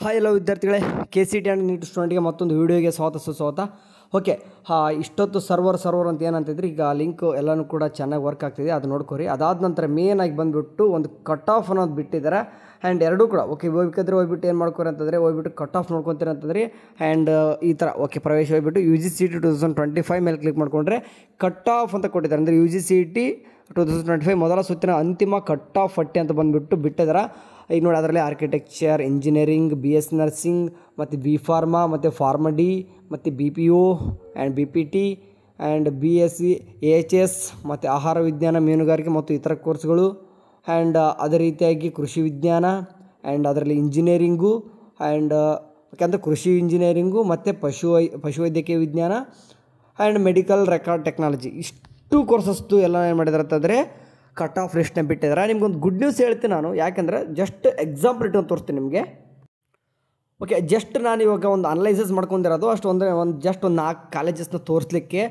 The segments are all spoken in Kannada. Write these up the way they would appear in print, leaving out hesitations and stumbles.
ಹಾಯ್ ಎಲ್ಲ ವಿದ್ಯಾರ್ಥಿಗಳೇ, KCET ಆ್ಯಂಡ್ ನೀಟ್ ಸ್ಟೂಡೆಂಟ್ಗೆ ಮತ್ತೊಂದು ವೀಡಿಯೋಗೆ ಸ್ವಾಗತ. ಓಕೆ, ಇಷ್ಟೊತ್ತು ಸರ್ವರ್ ಅಂತ ಏನಂತಿದ್ರೆ ಈಗ ಲಿಂಕ್ ಎಲ್ಲನೂ ಕೂಡ ಚೆನ್ನಾಗಿ ವರ್ಕ್ ಆಗ್ತಿದೆ, ಅದು ನೋಡ್ಕೊರಿ. ಅದಾದ ನಂತರ ಮೇನಾಗಿ ಬಂದುಬಿಟ್ಟು ಒಂದು ಕಟ್ ಆಫ್ ಅನ್ನೋದು ಬಿಟ್ಟಿದ್ದಾರೆ. ಆ್ಯಂಡ್ ಎರಡೂ ಕೂಡ ಓಕೆ ಹೋಗ್ಬೇಕಾದ್ರೆ ಹೋಗ್ಬಿಟ್ಟು ಏನು ಮಾಡ್ಕೊರಿ ಅಂತಂದರೆ ಹೋಗ್ಬಿಟ್ಟು ಕಟ್ ಆಫ್ ನೋಡ್ಕೊತೀರ ಅಂತಂದರೆ ಆ್ಯಂಡ್ ಈ ಥರ ಓಕೆ ಪ್ರವೇಶ ಹೋಗ್ಬಿಟ್ಟು UGCET 2025 ಮೇಲೆ ಕ್ಲಿಕ್ ಮಾಡಿಕೊಂಡ್ರೆ ಕಟ್ ಆಫ್ ಅಂತ ಕೊಟ್ಟಿದ್ದಾರೆ. ಅಂದರೆ UGCET 2025 ಮೊದಲ ಸುತ್ತಿನ ಅಂತಿಮ ಕಟ್ ಆಫ್ ಪಟ್ಟಿ ಅಂತ ಬಂದುಬಿಟ್ಟು ಬಿಟ್ಟಿದ್ದಾರೆ. ಈಗ ನೋಡಿ ಅದರಲ್ಲಿ ಆರ್ಕಿಟೆಕ್ಚರ್, ಇಂಜಿನಿಯರಿಂಗ್, BS ನರ್ಸಿಂಗ್ ಮತ್ತು B.Pharma ಮತ್ತು Pharma.D ಮತ್ತು BPO and BPT and BSc AHS ಮತ್ತು ಆಹಾರ ವಿಜ್ಞಾನ, ಮೀನುಗಾರಿಕೆ ಮತ್ತು ಇತರ ಕೋರ್ಸ್ಗಳು ಆ್ಯಂಡ್ ಅದೇ ರೀತಿಯಾಗಿ ಕೃಷಿ ವಿಜ್ಞಾನ ಆ್ಯಂಡ್ ಅದರಲ್ಲಿ ಇಂಜಿನಿಯರಿಂಗು ಆ್ಯಂಡ್ ಯಾಕಂದರೆ ಕೃಷಿ ಇಂಜಿನಿಯರಿಂಗು ಮತ್ತು ಪಶುವೈದ್ಯಕೀಯ ವಿಜ್ಞಾನ ಆ್ಯಂಡ್ ಮೆಡಿಕಲ್ ರೆಕಾರ್ಡ್ ಟೆಕ್ನಾಲಜಿ ಇಷ್ಟು ಕೋರ್ಸಸ್ದು ಎಲ್ಲ ಏನು ಮಾಡಿದಾರೆ ಅಂತಂದರೆ ಕಟ್ ಆಫ್ ಲಿಸ್ಟ್ನ ಬಿಟ್ಟಿದ್ದಾರೆ. ನಿಮ್ಗೊಂದು ಗುಡ್ ನ್ಯೂಸ್ ಹೇಳ್ತೀನಿ ನಾನು, ಯಾಕೆಂದರೆ ಜಸ್ಟ್ ಎಕ್ಸಾಂಪಲ್ ಇಟ್ಟು ತೋರಿಸ್ತೀನಿ ನಿಮಗೆ. ಓಕೆ, ಜಸ್ಟ್ ನಾನು ಇವಾಗ ಒಂದು ಅನಲೈಸಸ್ ಮಾಡ್ಕೊಂಡಿರೋದು ಅಷ್ಟು ಜಸ್ಟ್ ಒಂದು 4 ಕಾಲೇಜಸ್ನ ತೋರಿಸ್ಲಿಕ್ಕೆ.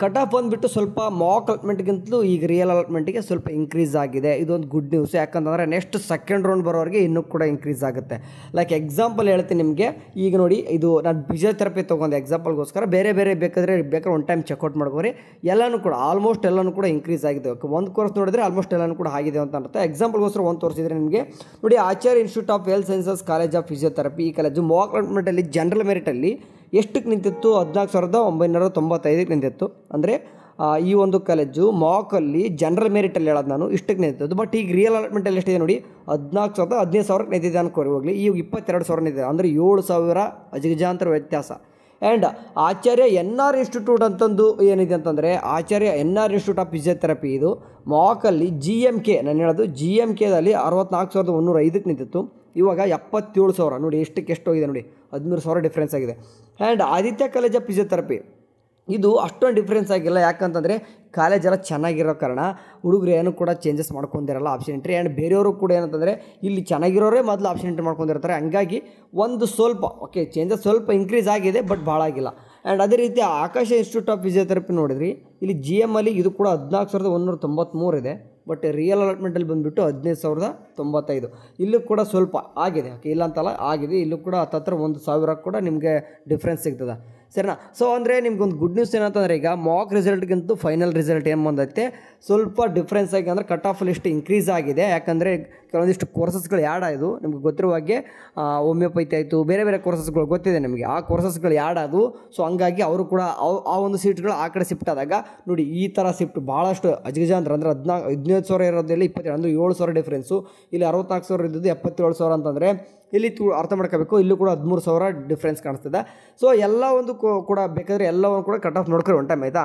ಕಟ್ ಆಫ್ ಬಂದುಬಿಟ್ಟು ಸ್ವಲ್ಪ ಮಾಕ್ ಅಲಾಟ್ಮೆಂಟ್ಗಿಂತಲೂ ಈಗ ರಿಯಲ್ ಅಲಾಟ್ಮೆಂಟಿಗೆ ಸ್ವಲ್ಪ ಇನ್ಕ್ರೀಸ್ ಆಗಿದೆ. ಇದೊಂದು ಗುಡ್ ನ್ಯೂಸ್, ಯಾಕಂತಂದರೆ ನೆಕ್ಸ್ಟ್ ಸೆಕೆಂಡ್ ರೌಂಡ್ ಬರೋರಿಗೆ ಇನ್ನೂ ಕೂಡ ಇನ್ಕ್ರೀಸ್ ಆಗುತ್ತೆ. ಲೈಕ್ ಎಕ್ಸಾಂಪಲ್ ಹೇಳ್ತೀನಿ ನಿಮಗೆ. ಈಗ ನೋಡಿ, ಇದು ನಾನು ಫಿಸಿಯೋಥೆರಪಿ ತೊಗೊಂಡೆ ಎಕ್ಸಾಂಪಲ್ಗೋಸ್ಕರ. ಬೇರೆ ಬೇಕಾದ್ರೆ ಒಂದು ಟೈಮ್ ಚೆಕ್ಔಟ್ ಮಾಡ್ಕೋರಿ. ಎಲ್ಲನೂ ಕೂಡ ಆಲ್ಮೋಸ್ಟ್ ಎಲ್ಲನೂ ಕೂಡ ಇನ್ಕ್ರೀಸ್ ಆಗಿದೆ. ಒಂದು ಕೋರ್ಸ್ ನೋಡಿದ್ರೆ ಆಲ್ಮೋಸ್ಟ್ ಎಲ್ಲನೂ ಕೂಡ ಆಗಿದೆ ಅಂತ ಅನ್ಸುತ್ತೆ. ಎಕ್ಸಾಂಪಲ್ಗೋಸ್ಕರ ಒಂದು ತೋರಿಸಿದ್ರೆ ನಿಮಗೆ ನೋಡಿ, Acharya institute of health sciences college of physiotherapy, ಈ ಕಾಲೇಜು ಮಾಕ್ ಅಲಾಟ್ಮೆಂಟಲ್ಲಿ ಜನರಲ್ ಮೆರಿಟಲ್ಲಿ ಎಷ್ಟಕ್ಕೆ ನಿಂತಿತ್ತು? 14,995ಕ್ಕೆ ನಿಂತಿತ್ತು. ಅಂದರೆ ಈ ಒಂದು ಕಾಲೇಜು ಮಾಕಲ್ಲಿ ಜನರಲ್ ಮೆರಿಟಲ್ಲಿ ಹೇಳೋದು ನಾನು ಇಷ್ಟಕ್ಕೆ ನಿಂತಿದ್ದು. ಬಟ್ ಈಗ ರಿಯಲ್ ಅಲಾಟ್ಮೆಂಟಲ್ಲಿ ಎಷ್ಟಿದೆ ನೋಡಿ, 15,000ಕ್ಕೆ ನಿಂತಿದೆ ಅನ್ಕೋರಿ. ಹೋಗಲಿ, ಈಗ 22,000 ನಿಂತಿದೆ. ಅಂದರೆ 7,000 ಅಜಗಜಾಂತರ ವ್ಯತ್ಯಾಸ. ಆ್ಯಂಡ್ ಆಚಾರ್ಯ NR ಇನ್ಸ್ಟಿಟ್ಯೂಟ್ ಅಂತಂದು ಏನಿದೆ ಅಂತಂದರೆ ಆಚಾರ್ಯ NR ಇನ್ಸ್ಟಿಟ್ಯೂಟ್ ಆಫ್ ಫಿಸಿಯೋಥೆರಪಿ, ಇದು ಮಾಕಲ್ಲಿ GMK, ನಾನು ಹೇಳೋದು GMKದಲ್ಲಿ 64,105ಕ್ಕೆ ನಿಂತಿತ್ತು. ಇವಾಗ 77,000 ನೋಡಿ, ಎಷ್ಟು ಹೋಗಿದೆ ನೋಡಿ, 13,000 ಡಿಫ್ರೆನ್ಸ್ ಆಗಿದೆ. And Aditya college of physiotherapy ಇದು ಅಷ್ಟೊಂದು ಡಿಫ್ರೆನ್ಸ್ ಆಗಿಲ್ಲ, ಯಾಕಂತಂದರೆ ಕಾಲೇಜೆಲ್ಲ ಚೆನ್ನಾಗಿರೋ ಕಾರಣ ಹುಡುಗರು ಏನು ಕೂಡ ಚೇಂಜಸ್ ಮಾಡ್ಕೊಂಡಿರಲ್ಲ ಆಪ್ಷನ್ ಎಂಟ್ರಿ. ಆ್ಯಂಡ್ ಬೇರೆಯವರು ಕೂಡ ಏನಂತಂದರೆ ಇಲ್ಲಿ ಚೆನ್ನಾಗಿರೋರೇ ಮೊದಲು ಆಪ್ಷನ್ ಎಂಟ್ರಿ ಮಾಡ್ಕೊಂಡಿರ್ತಾರೆ. ಹಂಗಾಗಿ ಒಂದು ಸ್ವಲ್ಪ ಓಕೆ ಚೇಂಜಸ್ ಸ್ವಲ್ಪ ಇನ್ಕ್ರೀಸ್ ಆಗಿದೆ, ಬಟ್ ಭಾಳ ಆಗಿಲ್ಲ. ಆ್ಯಂಡ್ ಅದೇ ರೀತಿ ಆಕಾಶ ಇನ್ಸ್ಟಿಟ್ಯೂಟ್ ಆಫ್ ಫಿಸಿಯೋಥೆರಪಿ ನೋಡಿದ್ರಿ, ಇಲ್ಲಿ GM ಅಲ್ಲಿ ಇದು ಕೂಡ 14,193 ಇದೆ. ಬಟ್ ರಿಯಲ್ ಅಲಾಟ್ಮೆಂಟಲ್ಲಿ ಬಂದುಬಿಟ್ಟು 15,095. ಇಲ್ಲೂ ಕೂಡ ಸ್ವಲ್ಪ ಆಗಿದೆ, ಓಕೆ ಇಲ್ಲ ಅಂತಲ್ಲ, ಆಗಿದೆ. ಇಲ್ಲೂ ಕೂಡ ಹತ್ತತ್ರ 1,000 ಕೂಡ ನಿಮಗೆ ಡಿಫ್ರೆನ್ಸ್ ಸಿಗ್ತದೆ, ಸರಿನಾ? ಸೊ ಅಂದರೆ ನಿಮ್ಗೊಂದು ಗುಡ್ ನ್ಯೂಸ್ ಏನಂತಂದರೆ ಈಗ ಮಾಕ್ ರಿಸಲ್ಟ್ಗಿಂತೂ ಫೈನಲ್ ರಿಸಲ್ಟ್ ಏನು ಬಂದೈತೆ ಸ್ವಲ್ಪ ಡಿಫ್ರೆನ್ಸ್ ಆಗಿ, ಅಂದರೆ ಕಟ್ ಆಫ್ ಲಿಸ್ಟ್ ಇನ್ಕ್ರೀಸ್ ಆಗಿದೆ. ಯಾಕಂದರೆ ಕೆಲವೊಂದಿಷ್ಟು ಕೋರ್ಸಸ್ಗಳು ಆ್ಯಡ್ ಆಯಿತು. ನಿಮ್ಗೆ ಗೊತ್ತಿರುವ ಹಾಗೆ ಹೋಮಿಯೋಪತಿ ಆಯಿತು, ಬೇರೆ ಕೋರ್ಸಸ್ಗಳು ಗೊತ್ತಿದೆ ನಿಮಗೆ, ಆ ಕೋರ್ಸಸ್ಗಳು ಆ್ಯಡ್ ಆದವು. ಸೊ ಹಂಗಾಗಿ ಅವರು ಕೂಡ ಆ ಒಂದು ಸೀಟ್ಗಳು ಆ ಕಡೆ ಶಿಫ್ಟ್ ಆದಾಗ ನೋಡಿ ಈ ಥರ ಶಿಫ್ಟ್ ಭಾಳಷ್ಟು ಅಜಗಜಾಂತರ. ಅಂದರೆ 15,000 ಇರೋದಲ್ಲಿ 27, ಅಂದರೆ 7,000 ಡಿಫ್ರೆನ್ಸು. ಇಲ್ಲಿ 64,000 ಇದ್ದದ್ದು 77,000 ಅಂತಂದರೆ ಇಲ್ಲಿ ಅರ್ಥ ಮಾಡ್ಕೋಬೇಕು, ಇಲ್ಲೂ ಕೂಡ 13,000 ಡಿಫ್ರೆನ್ಸ್ ಕಾಣಿಸ್ತದೆ. ಸೊ ಎಲ್ಲ ಒಂದು ಕೂಡ ಬೇಕಾದರೆ ಎಲ್ಲವನ್ನು ಕೂಡ ಕಟ್ ಆಫ್ ನೋಡ್ಕೊಳ್ಳಿ ಒಂದು ಟೈಮ್, ಆಯಿತಾ?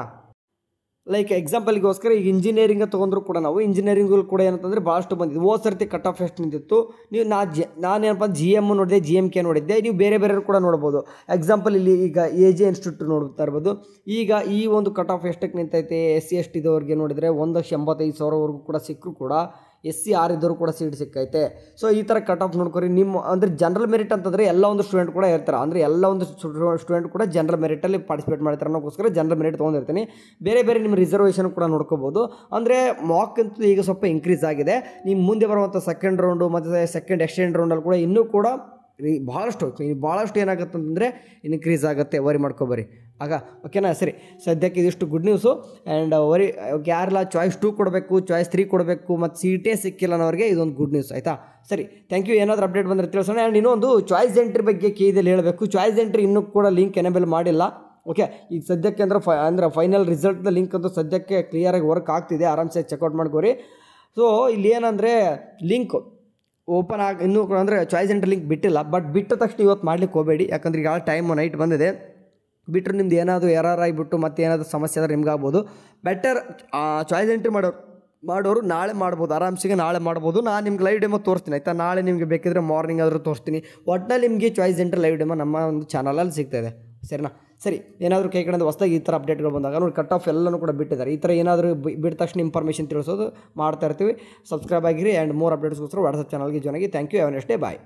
ಲೈಕ್ ಎಕ್ಸಾಂಪಲ್ಗೋಸ್ಕರ ಈಗ ಇಂಜಿನಿಯರಿಂಗ್ ತೊಗೊಂಡ್ರು ಕೂಡ ನಾವು ಇಂಜಿನಿಯರಿಂಗಲ್ಲಿ ಕೂಡ ಏನಂತಂದರೆ ಭಾಳಷ್ಟು ಬಂದಿದ್ದು. ಹೋದ ಸರ್ತಿ ಕಟ್ ಆಫ್ ಎಷ್ಟು ನಿಂತಿತ್ತು ನೀವು ನಾನೇನಪ್ಪ GM ನೋಡಿದೆ, GMK ನೋಡಿದ್ದೆ. ನೀವು ಬೇರೆ ಕೂಡ ನೋಡ್ಬೋದು. ಎಕ್ಸಾಂಪಲ್ ಇಲ್ಲಿ ಈಗ AJ ಇನ್ಸ್ಟಿಟ್ಯೂಟ್ ನೋಡ್ತಾ ಇರ್ಬೋದು. ಈಗ ಈ ಒಂದು ಕಟ್ ಆಫ್ ಎಷ್ಟಕ್ಕೆ ನಿಂತೈತೆ? SC ST ಇದ್ದವ್ರಿಗೆ ನೋಡಿದರೆ 1,85,000ವರೆಗೂ ಕೂಡ ಸಿಕ್ಕರು ಕೂಡ SC R ಇದ್ದವರು ಕೂಡ ಸೀಟ್ ಸಿಕ್ಕೈತೆ. ಸೊ ಈ ಥರ ಕಟ್ ಆಫ್ ನೋಡ್ಕೊರಿ. ನಿಮ್ಮ ಅಂದರೆ ಜನರಲ್ ಮೆರಿಟ್ ಅಂತಂದರೆ ಎಲ್ಲ ಒಂದು ಸ್ಟೂಡೆಂಟ್ ಕೂಡ ಇರ್ತಾರೆ. ಅಂದರೆ ಎಲ್ಲ ಒಂದು ಸ್ಟೂಡೆಂಟ್ ಕೂಡ ಜನರಲ್ ಮೆರಿಟಲ್ಲಿ ಪಾರ್ಟಿಸಿಪೇಟ್ ಮಾಡ್ತಾರೆ ಅನ್ನೋಕ್ಕೋಸ್ಕರ ಜನರಲ್ ಮೆರಿಟ್ ತೊಗೊಂಡಿರ್ತೀನಿ. ಬೇರೆ ನಿಮ್ಮ ರಿಸರ್ವೇಷನ್ ಕೂಡ ನೋಡ್ಕೋಬೋದು. ಅಂದರೆ ಮಾಕ್ ಅಂತೂ ಈಗ ಸ್ವಲ್ಪ ಇನ್ಕ್ರೀಸ್ ಆಗಿದೆ. ನಿಮ್ಮ ಮುಂದೆ ಬರುವಂಥ ಸೆಕೆಂಡ್ ರೌಂಡು ಮತ್ತು ಸೆಕೆಂಡ್ ಎಕ್ಸ್ಟೆಂಡ್ ರೌಂಡಲ್ಲಿ ಕೂಡ ಇನ್ನೂ ಕೂಡ ಭಾಳಷ್ಟು ಏನಾಗುತ್ತೆ ಅಂತಂದರೆ ಇನ್ಕ್ರೀಸ್ ಆಗುತ್ತೆ. ವರಿ ಮಾಡ್ಕೊಬರಿ ಆಗ, ಓಕೆನಾ? ಸರಿ, ಸದ್ಯಕ್ಕೆ ಇದಿಷ್ಟು ಗುಡ್ ನ್ಯೂಸು. ಆ್ಯಂಡ್ ಯಾರೆಲ್ಲ ಚಾಯ್ಸ್ 2 ಕೊಡಬೇಕು, ಚಾಯ್ಸ್ 3 ಕೊಡಬೇಕು ಮತ್ತು ಸೀಟೇ ಸಿಕ್ಕಿಲ್ಲ ಅನ್ನೋರಿಗೆ ಇದೊಂದು ಗುಡ್ ನ್ಯೂಸ್, ಆಯಿತಾ? ಸರಿ, ಥ್ಯಾಂಕ್ ಯು. ಏನಾದರೂ ಅಪ್ಡೇಟ್ ಬಂದರೆ ತಿಳಿಸೋಣ. ಆ್ಯಂಡ್ ಇನ್ನೊಂದು ಚಾಯ್ಸ್ ಎಂಟ್ರಿ ಬಗ್ಗೆ ಕೇಳಿದಲ್ಲಿ ಹೇಳಬೇಕು. ಚಾಯ್ಸ್ ಎಂಟ್ರಿ ಇನ್ನೂ ಕೂಡ ಲಿಂಕ್ ಎನೇಬಲ್ ಮಾಡಿಲ್ಲ. ಓಕೆ, ಈಗ ಸದ್ಯಕ್ಕೆ ಅಂದರೆ ಫೈನಲ್ ರಿಸಲ್ಟ್ದ ಲಿಂಕ್ ಅಂತೂ ಸದ್ಯಕ್ಕೆ ಕ್ಲಿಯರಾಗಿ ವರ್ಕ್ ಆಗ್ತಿದೆ. ಆರಾಮ್ಸೆ ಚೆಕ್ಔಟ್ ಮಾಡ್ಕೋರಿ. ಸೊ ಇಲ್ಲಿ ಏನಂದರೆ ಲಿಂಕ್ ಓಪನ್ ಇನ್ನೂ ಅಂದರೆ ಚಾಯ್ಸ್ ಎಂಟ್ರಿ ಲಿಂಕ್ ಬಿಟ್ಟಿಲ್ಲ. ಬಟ್ ಬಿಟ್ಟ ತಕ್ಷಣ ಇವತ್ತು ಮಾಡ್ಲಿಕ್ಕೆ ಹೋಗಬೇಡಿ, ಯಾಕಂದ್ರೆ ಈಗ ಟೈಮ್ ನೈಟ್ ಬಂದಿದೆ. ಬಿಟ್ಟರೆ ನಿಮ್ದು ಏನಾದರೂ ಎರರ್ ಆಗಿಬಿಟ್ಟು ಮತ್ತೆ ಏನಾದರೂ ಸಮಸ್ಯೆ ಆದರೆ ನಿಮ್ಗೆ ಆಗ್ಬೋದು. ಬೆಟರ್ ಚಾಯ್ಸ್ ಎಂಟ್ರಿ ಮಾಡೋರು ನಾಳೆ ಮಾಡ್ಬೋದು, ಆರಾಮ್ಸಿಗೆ ನಾಳೆ ಮಾಡ್ಬೋದು. ನಾನು ನಿಮ್ಗೆ ಲೈವ್ ಡೆಮೋ ತೋರಿಸ್ತೀನಿ, ಆಯಿತಾ? ನಾಳೆ ನಿಮಗೆ ಬೇಕಿದ್ರೆ ಮಾರ್ನಿಂಗ್ ಆದರೂ ತೋರಿಸ್ತೀನಿ. ಒಟ್ಟಿನಲ್ಲಿ ನಿಮಗೆ ಚಾಯ್ಸ್ ಎಂಟ್ರಿ ಲೈವ್ ಡೆಮೋ ನಮ್ಮ ಒಂದು ಚಾನಲಲ್ಲಿ ಸಿಗ್ತಾಯಿದೆ, ಸರಿನಾ? ಸರಿ, ಏನಾದರೂ ಕೈ ಕಡೆ ಹೊಸದಾಗಿ ಈ ಥರ ಅಪ್ಡೇಟ್ಗಳು ಬಂದಾಗ ನೋಡಿ ಕಟ್ ಆಫ್ ಎಲ್ಲನೂ ಕೂಡ ಬಿಟ್ಟಿದ್ದಾರೆ. ಈ ಥರ ಏನಾದರೂ ಬಿಟ್ಟ ತಕ್ಷಣ ಇನ್ಫಾರ್ಮೇಷನ್ ತಿಳಿಸೋದು ಮಾಡ್ತಾ ಇರ್ತೀವಿ. ಸಬ್ಸ್ಕ್ರೈಬ್ ಆಗಿರಿ. ಆ್ಯಂಡ್ ಮೋರ್ ಅಪ್ಡೇಟ್ಸ್ಗೋಸ್ಕರ ವಾಟ್ಸಪ್ ಚಾನಲ್ಗೆ ಜಾಯ್ನ್ ಆಗಿ. Thank you. Have a nice day. Bye.